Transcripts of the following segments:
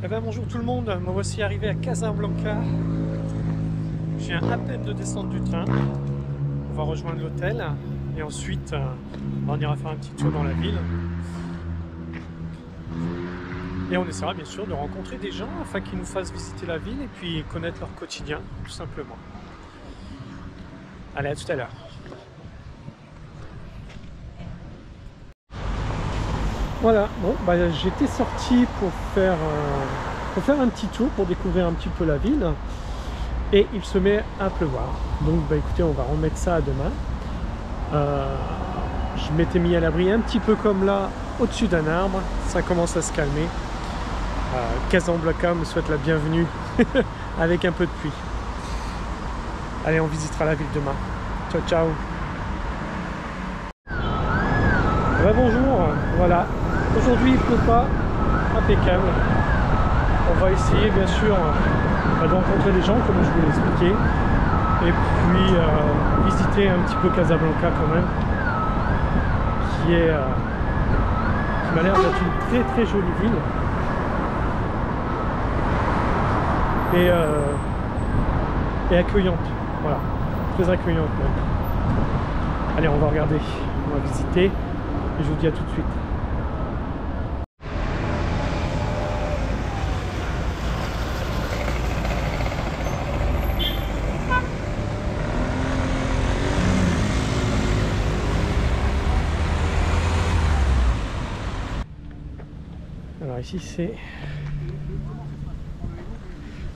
Eh ben bonjour tout le monde, me voici arrivé à Casablanca. Je viens à peine de descendre du train. On va rejoindre l'hôtel et ensuite on ira faire un petit tour dans la ville. Et on essaiera bien sûr de rencontrer des gens afin qu'ils nous fassent visiter la ville et puis connaître leur quotidien, tout simplement. Allez, à tout à l'heure. Voilà, bon, bah, j'étais sorti pour faire un petit tour, pour découvrir un petit peu la ville. Et il se met à pleuvoir. Donc bah, écoutez, on va remettre ça à demain. Je m'étais mis à l'abri un petit peu comme là, au-dessus d'un arbre. Ça commence à se calmer. Casablanca me souhaite la bienvenue avec un peu de pluie. Allez, on visitera la ville demain. Ciao, ciao. Bonjour, voilà. Aujourd'hui il ne pleut pas, impeccable. On va essayer bien sûr de rencontrer des gens comme je vous l'ai expliqué. Et puis visiter un petit peu Casablanca quand même. Qui m'a l'air d'être une très très jolie ville. Et accueillante. Voilà. Très accueillante même. Allez, on va regarder, on va visiter. Et je vous dis à tout de suite.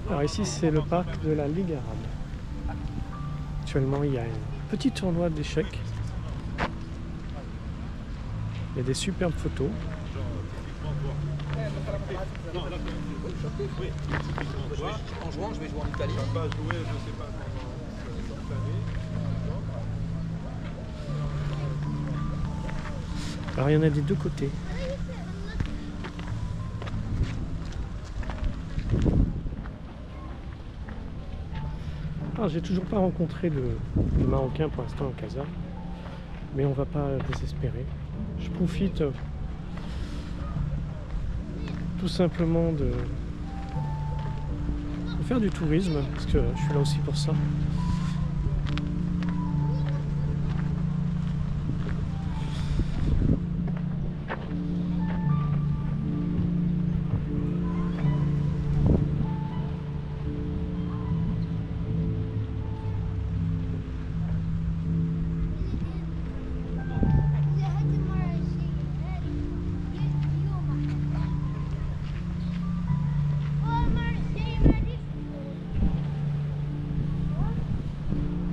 Alors ici c'est le parc de la Ligue arabe. Actuellement il y a un petit tournoi d'échecs. Il y a des superbes photos. En jouant, je vais jouer en Italie. Alors il y en a des deux côtés. Alors j'ai toujours pas rencontré de Marocain pour l'instant à Casa. Mais on va pas désespérer. Je profite tout simplement de faire du tourisme, parce que je suis là aussi pour ça.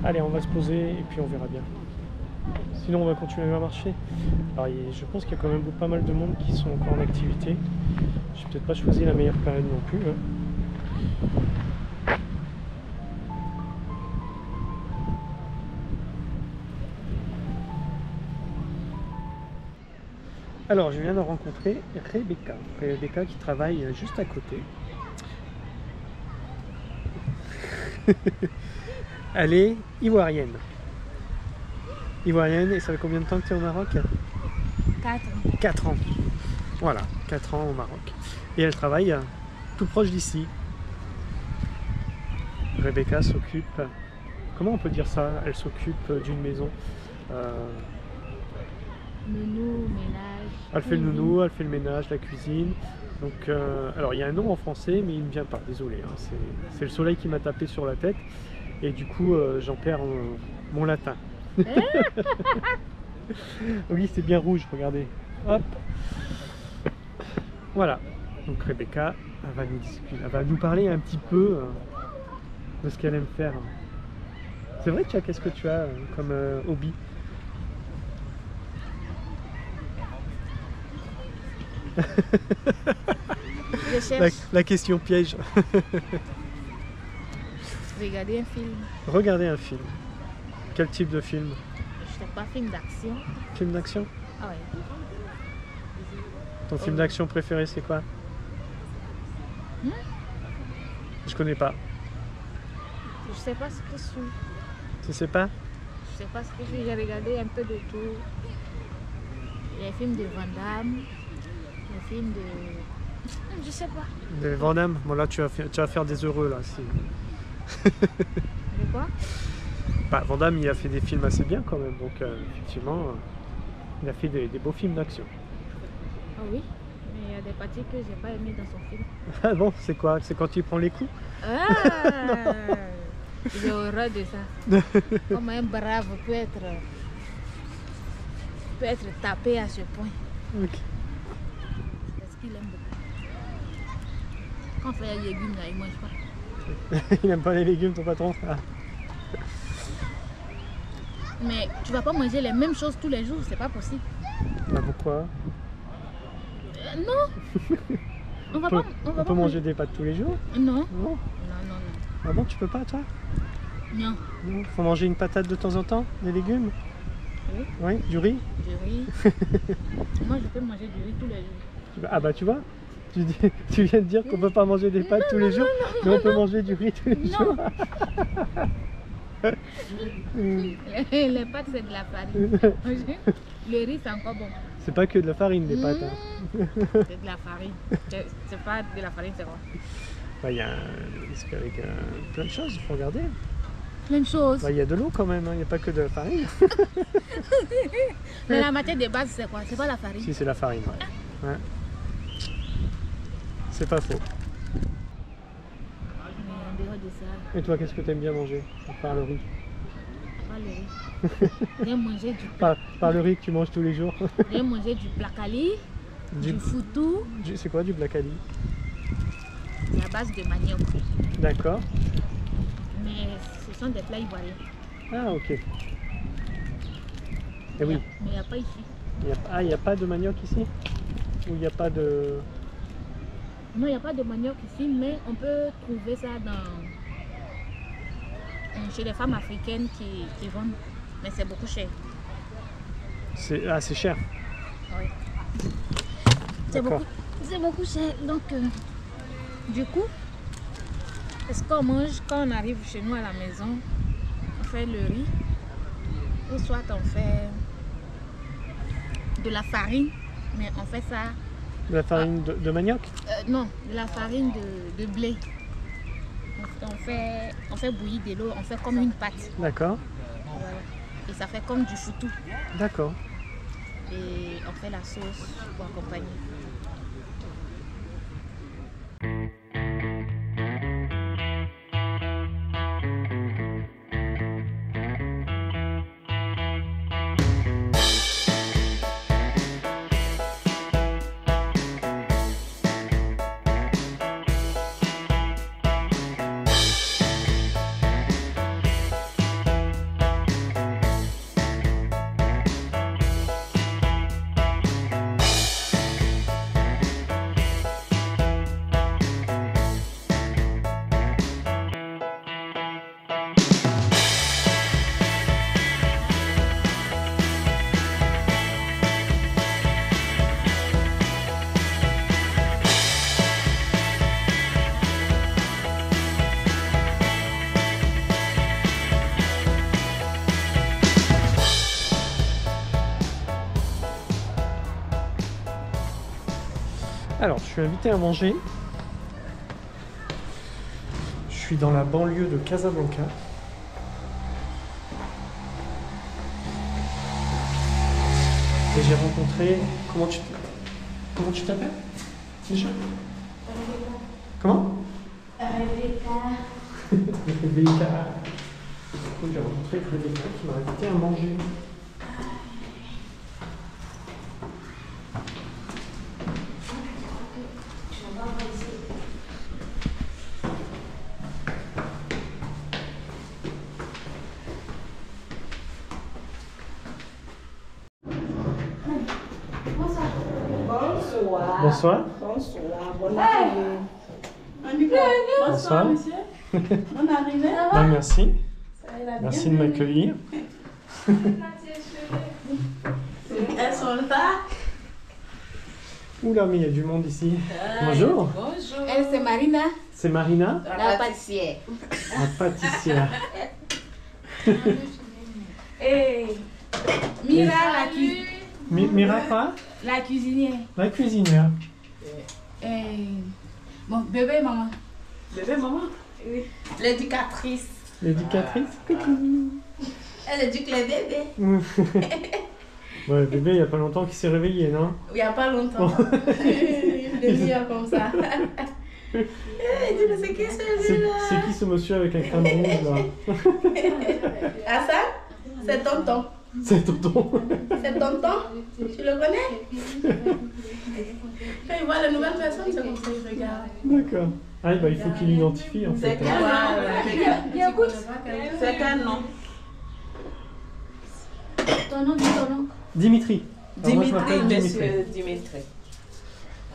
Allez, on va se poser et puis on verra bien. Sinon, on va continuer à marcher. Alors, je pense qu'il y a quand même pas mal de monde qui sont encore en activité. Je n'ai peut-être pas choisi la meilleure période non plus. Alors, je viens de rencontrer Rebecca. Rebecca qui travaille juste à côté. Elle est ivoirienne. Ivoirienne, et ça fait combien de temps que tu es au Maroc? 4 ans. 4 ans. Voilà, 4 ans au Maroc. Et elle travaille tout proche d'ici. Rebecca s'occupe... Comment on peut dire ça? Elle s'occupe d'une maison. Nounou, ménage. Elle fait le nounou, elle fait le ménage, la cuisine. Donc, alors il y a un nom en français, mais il ne vient pas, désolé. Hein. C'est le soleil qui m'a tapé sur la tête. Et du coup, j'en perds mon latin. Oui, c'est bien rouge, regardez. Hop. Voilà. Donc Rebecca, elle va nous parler un petit peu de ce qu'elle aime faire. C'est vrai, qu'est-ce que tu as comme hobby? Je cherche La question piège. regarder un film. Regarder un film. Quel type de film? Je sais pas, film d'action. Film d'action? Ah ouais. Ton film d'action préféré, c'est quoi? Je connais pas. Je sais pas ce que c'est. Tu sais pas? Je sais pas ce que c'est. J'ai regardé un peu de tout. Il y a un film de Van Damme, un film de Je sais pas. De Van Damme. Bon là tu vas faire des heureux là. De quoi? Bah, Van Damme il a fait des films assez bien quand même, donc effectivement il a fait des beaux films d'action. Ah oui, mais il y a des parties que j'ai pas aimé dans son film. Ah bon, c'est quoi? C'est quand il prend les coups? Ah, j'ai horreur de ça. Comment un brave peut être tapé à ce point. Ok. Parce qu'il aime beaucoup. Quand on fait les légumes là, il mange pas. Il aime pas les légumes ton patron? Ah. Mais tu vas pas manger les mêmes choses tous les jours, c'est pas possible. Bah pourquoi? Non. On va On pas peut manger des pâtes tous les jours? Non. Non? Non. Ah bon, tu peux pas toi? Non. Non. Faut manger une patate de temps en temps? Des légumes? Oui. Oui? Du riz? Du riz. Moi je peux manger du riz tous les jours. Ah bah tu vois? Tu viens de dire qu'on peut pas manger des pâtes tous les jours, mais on peut manger du riz tous les jours. Les pâtes c'est de la farine. Le riz c'est encore bon. C'est pas que de la farine les pâtes. Hein. C'est de la farine. C'est pas de la farine, c'est quoi? Bah, y a avec plein de choses, il faut regarder. Plein de choses. Bah, y a de l'eau quand même, il n'y a pas que de la farine. Mais la matière de base c'est quoi? C'est pas la farine? Si, c'est la farine, ouais. Ouais. C'est pas faux. Mais en dehors de ça, Et toi, qu'est-ce que tu aimes bien manger? Par le riz. pas le riz. J'aime manger Par le riz que tu manges tous les jours. J'aime manger du blacali, du foutou. C'est quoi du blacali? C'est à base de manioc. D'accord. Mais ce sont des plats ivoiriens. Ah, ok. Et oui. Mais il n'y a pas ici. Il n'y a pas de manioc ici? Ou il n'y a pas de... Non, il n'y a pas de manioc ici, mais on peut trouver ça chez les femmes africaines qui vendent. Mais c'est beaucoup cher. c'est cher. Oui. C'est beaucoup cher. Donc, du coup, ce qu'on mange quand on arrive chez nous à la maison, on fait le riz, ou soit on fait de la farine, mais on fait ça... De la farine de manioc? Non, de la farine de blé. On fait bouillir de l'eau, on fait comme une pâte. D'accord. Voilà. Et ça fait comme du foutou. D'accord. Et on fait la sauce pour accompagner. Alors, je suis invité à manger. Je suis dans la banlieue de Casablanca. Et j'ai rencontré... Comment tu t'appelles déjà? Comment? Rebecca. Rebecca. Donc, j'ai rencontré Rebecca qui m'a invité à manger. Bonsoir. Bonsoir. Bonne arrivée. Bonsoir. Monsieur. Bonne arrivée. Ah, merci. Merci de m'accueillir. Elles sont là. Oula, mais il y a du monde ici. Bonjour. Bonjour. Elle, c'est Marina, C'est Marina, la pâtissière. la pâtissière. Et Mira, Mira quoi? la cuisinière. La cuisinière. Bon, bébé, maman. Bébé, maman? Oui. L'éducatrice. L'éducatrice? Coucou. Elle éduque les bébés. Ouais, le bébé, il n'y a pas longtemps qu'il s'est réveillé, non? Il n'y a pas longtemps. Une demi-heure comme ça. Il dit, mais c'est qui celui-là? C'est qui ce monsieur avec un crâne rouge, là? Hassan? C'est tonton. C'est tonton. C'est tonton? Tu le connais? Quand il voit la nouvelle personne, c'est comme ça, il regarde. D'accord. Ah, bah, il faut qu'il l'identifie, en fait. C'est quel nom? C'est quel nom? Ton nom, dis ton nom. Dimitri. Alors, moi, je Dimitri, m'appelle monsieur Dimitri.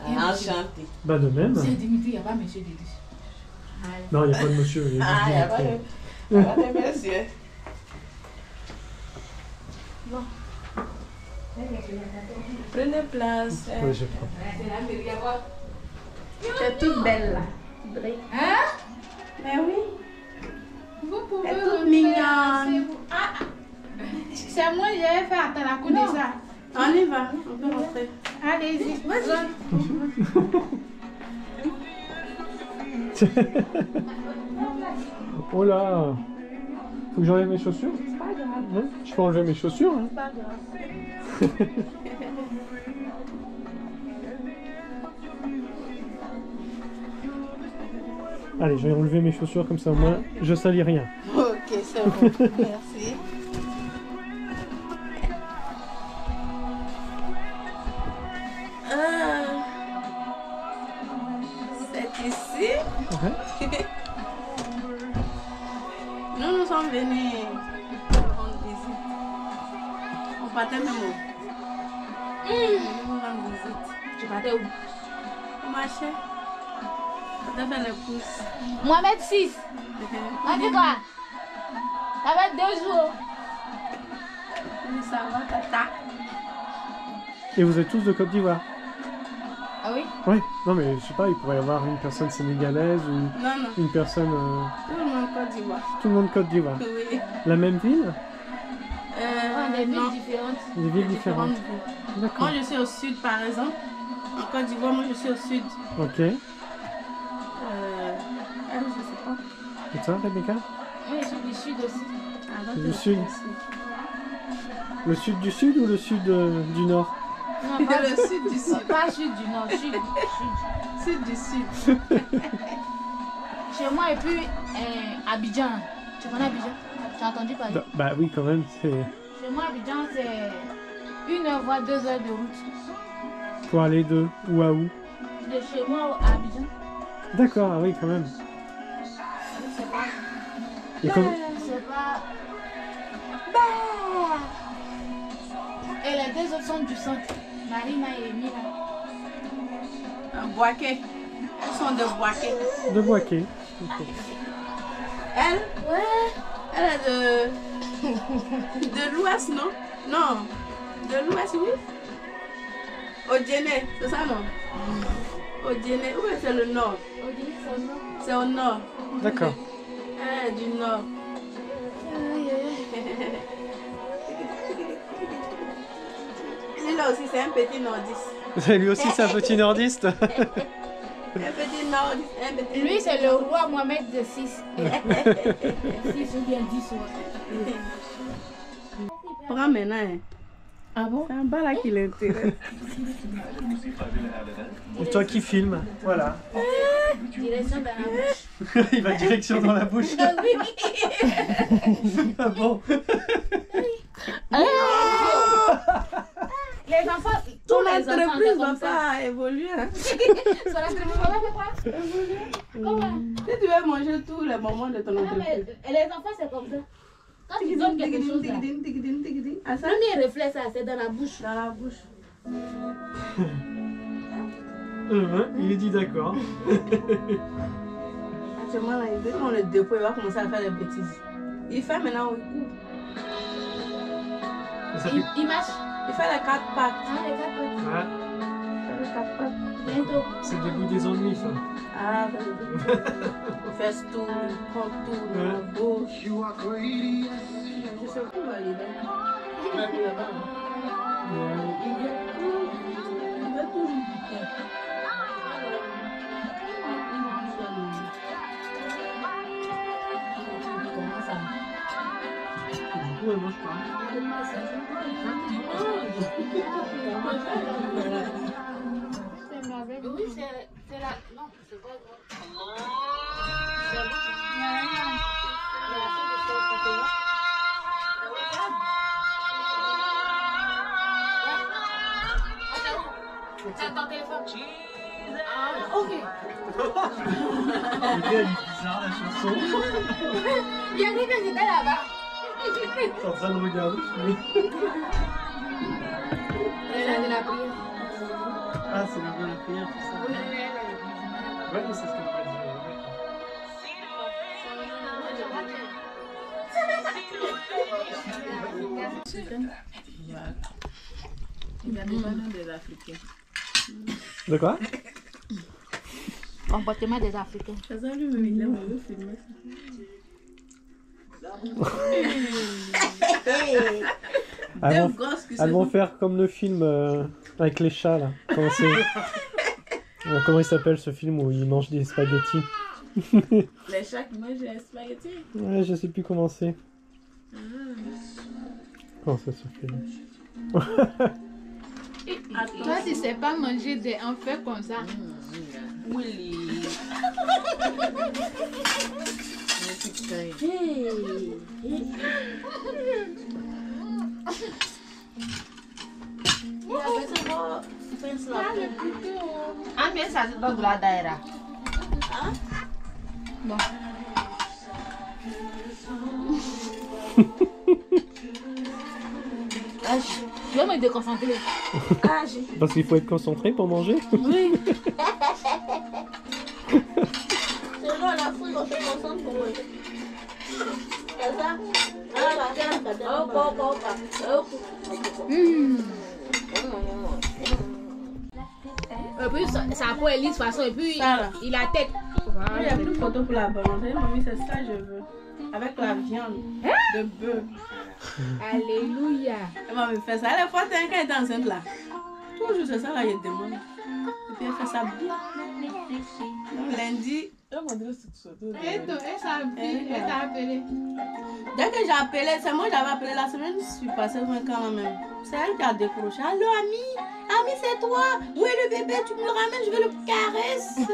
Enchanté. Bah, de même. C'est Dimitri, il n'y a pas monsieur Didi. Non, il n'y a pas de monsieur. Il y a Ah, il n'y a juste pas Dimitri. de monsieur. Prenez place. Ouais, je prends. Tu es toute belle là. Hein? Mais oui. Vous pouvez Elle est toute refaire, mignonne. c'est vous. Ah, c'est moi, j'avais fait à la coup de ça. On y va, on peut rentrer. Allez-y, vas-y. Oh là! Faut que j'enlève mes chaussures? Non? Je peux enlever mes chaussures, hein? Pas grave. Allez, je vais enlever mes chaussures comme ça au moins je salis rien. Ok, c'est bon. Merci. C'est ici. Ouais. Nous sommes venus rendre visite. On partait même où? Nous rendre visite. Tu partais où? On marchait. On a fait les courses. Mohamed 6. On dit quoi? Ça va être 2 jours. Oui, ça va, tata. Et vous êtes tous de Côte d'Ivoire? Ah oui? Oui. Non mais je sais pas, il pourrait y avoir une personne sénégalaise ou Non, non. une personne... Tout le monde Côte d'Ivoire. tout le monde Côte d'Ivoire. Oui. La même ville? Des non. villes différentes. Des villes différentes. villes. D'accord. Moi, je suis au sud, par exemple. En Côte d'Ivoire, moi, je suis au sud. Ok. Elle, je sais pas. Et toi, Rebecca? Oui, je suis du sud aussi. Ah, donc, Du je suis sud. au sud. Le sud du sud ou le sud du nord? Non, pas, Le sud du sud. pas sud du nord, sud. Sud du sud. Chez moi et puis Abidjan. Tu connais Abidjan? Tu as entendu parler? Bah oui, quand même, c'est... Chez moi, Abidjan, c'est 1 heure voire 2 heures de route. Pour aller de où à où? De chez moi à Abidjan. D'accord, ah oui, quand même. C'est pas. Et comme... C'est pas. Et les 2 autres sont du centre. Marina et Mila. Boaké. Elles sont de Boaké. De Boaké. Ok. Elle, Ouais. elle est de l'ouest, non? Non. De l'ouest, oui. Au Djéné, c'est ça, non? Au Djéné, où c'est le nord? On dit que c'est au nord. C'est au nord. D'accord. Elle est du nord. Lui là aussi, c'est un petit nordiste. Lui aussi, c'est un petit nordiste. Un petit nordiste, un petit. Lui, c'est le roi Mohamed de 6. 6 ou bien 10 ouais. Prends maintenant. Hein. Ah bon? C'est un bas là qui l'intéresse. Et toi qui filmes, voilà. Direction dans la bouche. Il va direction dans la bouche. Ah bon? Les enfants, Ton tous les enfants entreprise sont va comme ça. pas évoluer. Hein. Sur l'entreprise, on va faire quoi? Comment? Si tu veux manger tous les moments de ton Ah, entreprise. mais les enfants, c'est comme ça. Quand tu donnes quelque chose là, Ah, ça, le premier réflexe, là, c'est dans la bouche. dans la bouche. Il dit d'accord. Actuellement, là, dès qu'on le dépôt, il va commencer à faire des bêtises. Il fait maintenant, il coupe. Ça fait... Il marche. Il fait les 4 pattes. Ah, les 4 pattes. Ouais, Il fait les 4 pattes. Bientôt. c'est le début des ennuis, ça. Ah, il fait tout, il prend tout dans la bouche. Je sais où va aller. Il va tout. Il va tout. ne mange pas. Oui, c'est la... Non, c'est pas c'est ton téléphone. Ah, ok. Elle est bizarre la chanson. Il y a quelqu'un qui était là-bas. T'es en train de regarder. Oui. Elle a de la prière. Ah, c'est le de la prière, tout ça. Oui, elle a Ouais, mais c'est ce qu'elle m'a dit. Il y a des bananes des Africains. De quoi? Comportement des Africains. Ça lui, il aime le film. Elles vont faire comme le film avec les chats là. Comment il s'appelle ce film où ils mangent des spaghettis? Les chats qui mangent des spaghettis. Ouais, je sais plus comment c'est. Comment c'est ce film? Toi, tu sais pas manger des enfants comme ça. Oui. Ah, mais ça, c'est dans la daïra. Bon. Je vais me déconcentrer. Parce qu'il faut être concentré pour manger. Oui. C'est là la foule, on se concentre pour eux. C'est ça? Et puis, sa peau est lisse de toute façon. Et puis, Ça, il a tête. Il n'y a plus de photo pour la bonne. Mamie, c'est ça que je veux. Avec la viande de bœuf. Alléluia. Elle m'a fait ça. Elle est forte quand elle est enceinte là. Toujours c'est ça là, il demande. Et puis elle fait ça bien. Donc, lundi. Elle t'a appelé. Dès que j'ai appelé, c'est moi qui j'avais appelé la semaine, je suis passée quand même. C'est elle qui a décroché. Allô, Ami? Ami, c'est toi? Où est le bébé? Tu me le ramènes, je vais le caresser.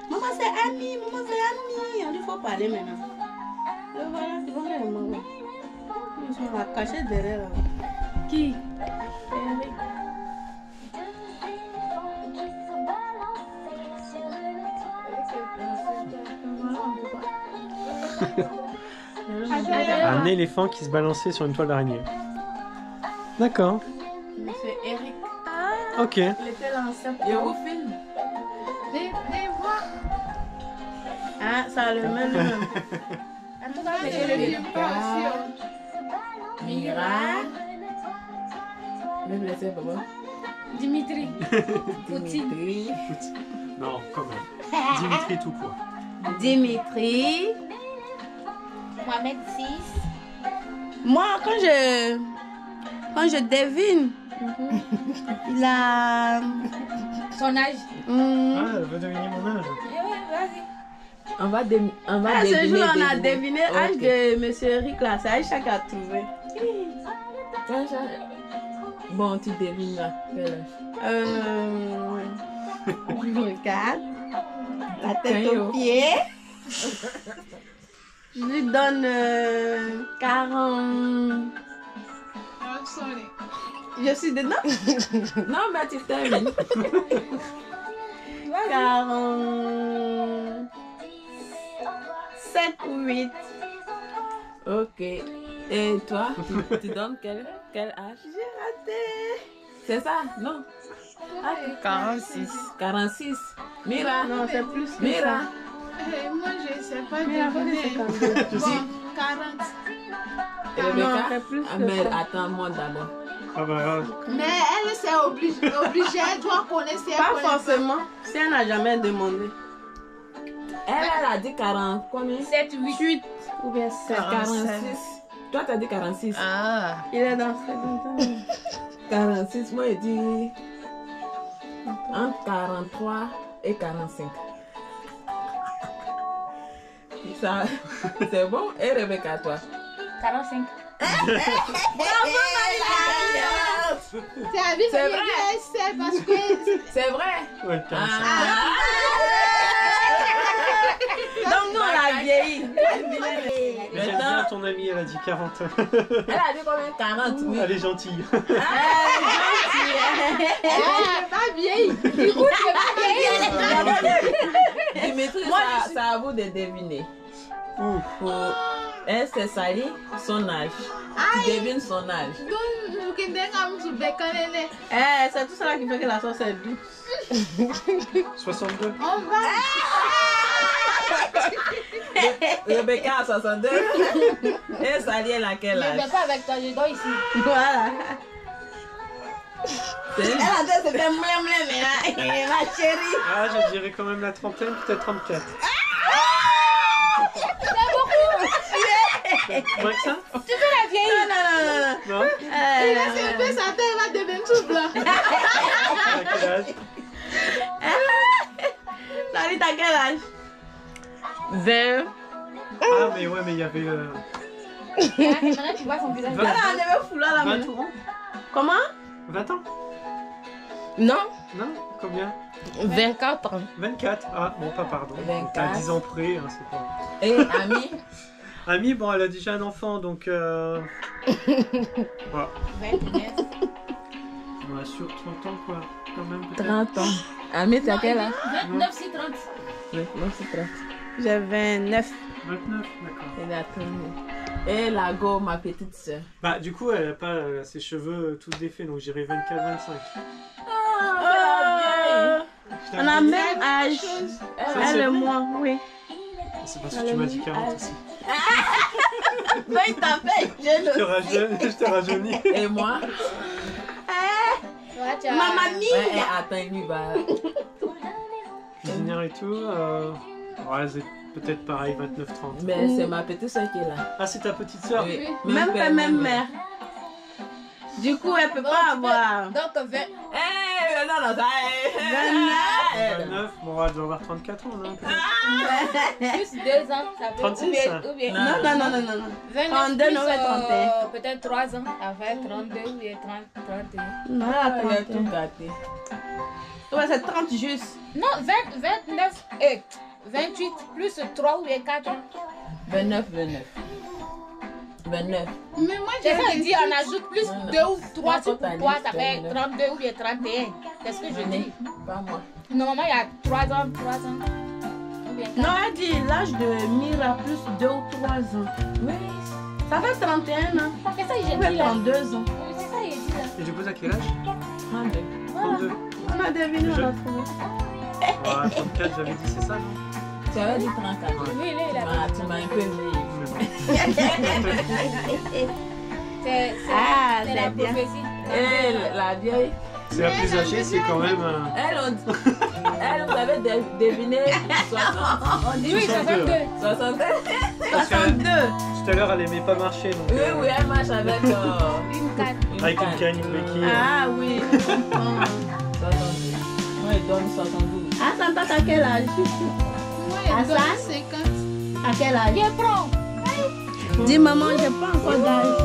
Maman, c'est Ami. Maman, c'est Ami. On dit, il faut parler maintenant. Le voilà, c'est bon, elle est maman. Ils sont là, cachés derrière. Là. Qui? Eric. Un éléphant qui se balançait sur une toile d'araignée. D'accord. C'est Eric. Ok. Il était l'ancien. Et au film. Ah, ça le met lui-même. Mira. Même laissez papa. Dimitri. Poutine. Dimitri. Non, quand même. Dimitri tout court. Dimitri. Mohamed 6. Moi, quand je devine, il a. Son âge. Ah, elle veut deviner mon âge. Vas-y. On va deviner. Ce jour, on a deviné l'âge Ok. de M. Eric là. C'est Aïcha qui a trouvé. Bon, tu devineras. Quel âge? Je regarde. La tête Caillou. aux pieds. Je lui donne 40. Je suis dedans. Non, mais tu termines. 47 ou 8. Ok. Et toi, tu donnes quel âge? J'ai raté. C'est ça? Non. Ah, 46. 46. Mira. Non, c'est plus que Mira. ça. Moi, je sais pas Mais la bonne, c'est deviner. 42. Bon, 40. Et Non, Rebecca? c'est plus Ah, que mais ça. attends-moi d'abord. Ah bah, Mais elle, c'est obligé. Elle doit connaître si elle Pas connaît forcément. Si elle n'a jamais demandé. Elle a dit 40. Combien? 7, 8. 8 ou bien 7. 46. Toi, tu as dit 46. Ah. Il est dans ce temps. 46. Moi, j'ai dit entre 43 et 45. ça, c'est bon. Et Rebecca, toi? 45. Bravo, Marie-Laure. C'est vrai. C'est parce que... C'est vrai. Ouais, 45. Donc nous, on a vieilli. J'aime bien ton amie, elle a dit 40. Elle a dit combien? 40, oui. Elle est gentille. pas vieille. Dimitri, c'est à vous de deviner. Pour elle, c'est Sally, son âge. Tu devines son âge. C'est tout cela qui fait que la sauce est douce. 62. Rebecca a 62. Et Sally, elle a quel Je âge? vais pas avec toi, je dors ici. Voilà. Elle a dit c'était mouin, mais là, ma chérie. Ah, je dirais quand même la trentaine, peut-être 34. Moins que ça? Tu veux la vieille? Non? Il a fait sa tête, elle va devenir tout blanc. À quel âge? Sally, t'as quel âge? 20. Ah, mais ouais, mais il y avait... Maintenant, tu vois son visage. Voilà, on avait foulard la 20 main. ans? Comment? 20 ans? Non. Non? Combien? 24 ans. 24. Ah, bon, pas pardon. 24. T'as 10 ans près, hein, c'est pas... Et Ami? Ami, bon, elle a déjà un enfant, donc... Voilà. 29. Ouais, sur 30 ans, quoi. Quand même, peut-être. 30 ans. Ami, t'as quel âge? 29, c'est 30. Oui, moi c'est 30. J'ai 29. 29, d'accord. Elle a 30. Et Lago, ma petite soeur. Bah, du coup, elle a pas ses cheveux tous défaits, donc j'irai 24-25. On a même âge. Elle et moi, oui. C'est parce que tu m'as dit 40 aussi. Non, il t'a fait jeune. Je te rajeunis. Et moi? Ouais, tu as... Ma mamie. Ouais, attends, lui, bah. Cuisinière et tout. Ouais, c'est peut-être pareil, 29-30. Mais c'est ma petite soeur qui est là. Ah, c'est ta petite soeur? Oui. Même père, même mère. Du coup, elle peut pas avoir. Donc, 20. Eh, non, ça. 29, bon, elle doit avoir 34 ans, non? Plus 2 ans, ça peut... 36, ou bien, hein. ou bien... Non. Non. 29 32, plus, non, mais 31. peut-être 3 ans, ça fait 32 ou bien 30, 31. Non, Elle a attends. tout gâté. Ouais, c'est 30 juste. Non, 29 et 28 plus 3 ou bien 4 ans. 29. Mais moi, C'est ça, il dit, on ajoute plus Non, 2 ou 3, Non, c'est toi, t'as pourquoi dit ça fait 29. 32 ou bien 31. C'est ce que je dis. Pas moi. Normalement, il y a 3 ans, 3 ans. Ou bien 4. Non, elle dit l'âge de Mira plus 2 ou 3 ans. Oui. Ça fait 31 ans. C'est ça, Ça j'ai fait dit là. 32 ans. Oui, c'est ça, il dit là. Et du coup, t'as quel âge? 32. 32. On a deviné, on a trouvé. Ah, 34, j'avais dit, c'est ça, non? Tu avais dit 34. Oui, là, il a Tu m'as un peu vieilli. C'est Ah, c'est c'est la bien. prophétie. Et la vieille, C'est la plus âgée, c'est quand même... elle, vous avez deviné 60. Oui, 62. 62. Parce que 62. tout à l'heure, elle aimait pas marcher, donc... Oui, elle marche avec Une canne. Avec une canne, une béquille. Ah oui, je comprends. 62. Moi, il donne 72. Ah, Santa, t'as quel âge? Hassan? 50. À quel âge? Viens, prends. Dis maman, j'ai pas encore d'âge.